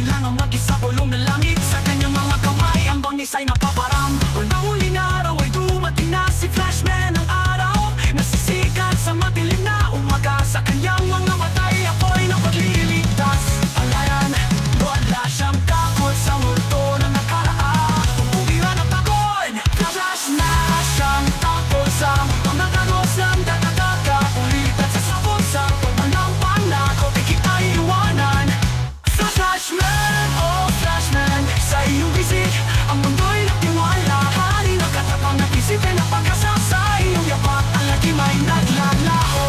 kailangang mag-isa bulong na langit. Sa kanyang mga kamay ang bangis ay napaparam. Unang huling araw ay dumating na si Flashman. Ang araw nasisikat sa madilim na umaga. Sa kanyang mga matay apoy na pagliligtas. Palayan, wala siyang takot sa multo na nakaraan. Umuwiran ang pagod, Flash na siyang takot sa multo na danos ng dagadaka. Ulitan sa sabon sa pagmanaw panakot, ikit ay iwanan. Flashman, oh Flashman, sa iyong bisig ang mundo'y nagtiwala. Hari ng katapang at isipin ang pagkasa sa iyong yapak. Ang lagim ay naglalaho.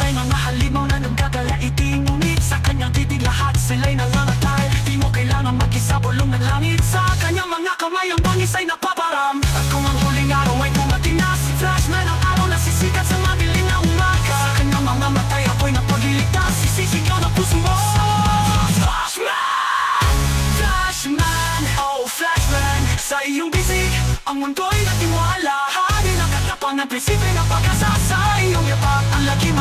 May mga halimaw na nagkakalaiting, ngunit sa kanyang titig lahat sila'y nangangatal. Di mo kailangan mag-isa, bulong ng langit. Sa kanyang mga kamay ang bangis ay napaparam. At kung ang huling araw ay dumating na si Flashman, ang araw nasisikat sa madilim na umaga. Sa kanyang mga matay apoy na pagliligtas, sisisigaw ng puso mo. Flashman! Flashman, oh Flashman, sa iyong bisig ang mundo'y natiwala. Hari ng katapang ng prinsipyo ng pag-asa. Sa iyong yapak ang lagim